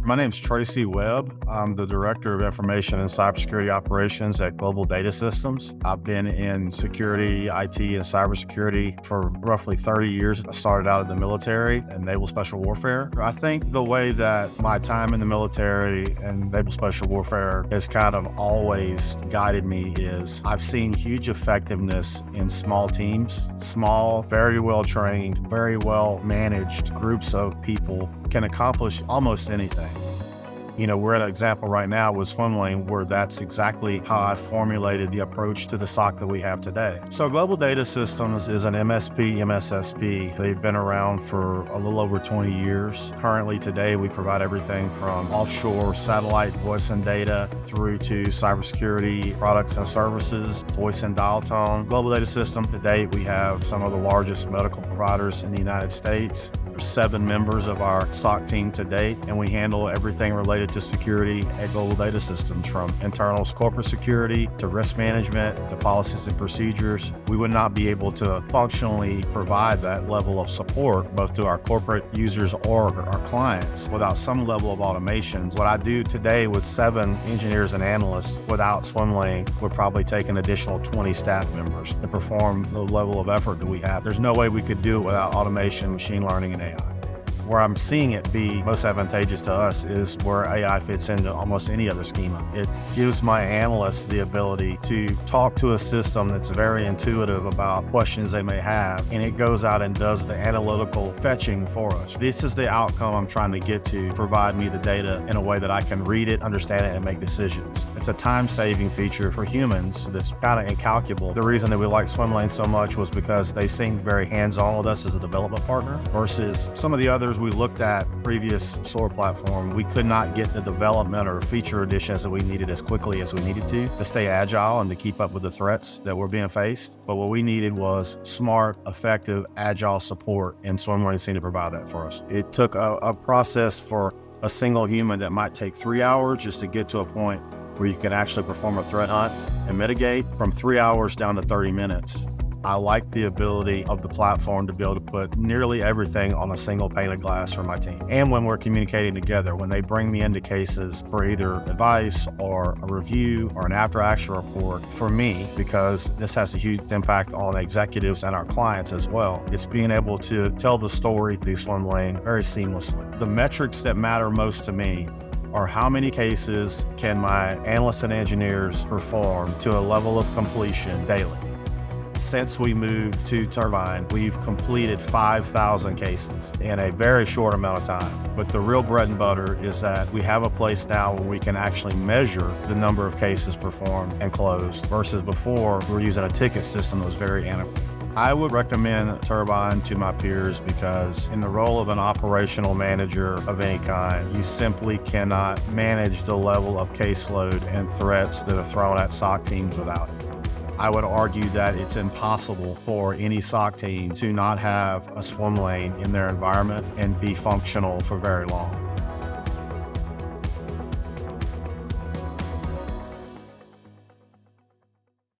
My name is Tracy Webb. I'm the Director of Information and Cybersecurity Operations at Global Data Systems. I've been in security, IT, and cybersecurity for roughly 30 years. I started out in the military and naval special warfare. I think the way that my time in the military and naval special warfare has kind of always guided me is I've seen huge effectiveness in small teams. Small, very well trained, very well managed groups of people can accomplish almost anything. You know, we're at an example right now with Swimlane where that's exactly how I formulated the approach to the SOC that we have today. So Global Data Systems is an MSP, MSSP. They've been around for a little over 20 years. Currently today, we provide everything from offshore satellite voice and data through to cybersecurity products and services, voice and dial tone. Global Data System to date, we have some of the largest medical providers in the United States. There's 7 members of our SOC team to date, and we handle everything related to security at Global Data Systems, from internal corporate security to risk management to policies and procedures. We would not be able to functionally provide that level of support both to our corporate users or our clients without some level of automation. What I do today with 7 engineers and analysts without Swimlane would probably take an additional 20 staff members to perform the level of effort that we have. There's no way we could do it without automation, machine learning, and AI. Where I'm seeing it be most advantageous to us is where AI fits into almost any other schema. It gives my analysts the ability to talk to a system that's very intuitive about questions they may have, and it goes out and does the analytical fetching for us. This is the outcome I'm trying to get to provide me the data in a way that I can read it, understand it, and make decisions. It's a time-saving feature for humans that's kind of incalculable. The reason that we like Swimlane so much was because they seemed very hands-on with us as a development partner versus some of the others we looked at previous SOAR platform. We could not get the development or feature additions that we needed as quickly as we needed to stay agile and to keep up with the threats that were being faced. But what we needed was smart, effective, agile support, and Swimlane seemed to provide that for us. It took a process for a single human that might take 3 hours just to get to a point where you can actually perform a threat hunt and mitigate, from 3 hours down to 30 minutes. I like the ability of the platform to be able to put nearly everything on a single pane of glass for my team. And when we're communicating together, when they bring me into cases for either advice or a review or an after-action report, for me, because this has a huge impact on executives and our clients as well, it's being able to tell the story through Swimlane very seamlessly. The metrics that matter most to me are how many cases can my analysts and engineers perform to a level of completion daily. Since we moved to Turbine, we've completed 5,000 cases in a very short amount of time. But the real bread and butter is that we have a place now where we can actually measure the number of cases performed and closed, versus before we were using a ticket system that was very analog. I would recommend Turbine to my peers because in the role of an operational manager of any kind, you simply cannot manage the level of caseload and threats that are thrown at SOC teams without it. I would argue that it's impossible for any SOC team to not have a Swimlane in their environment and be functional for very long.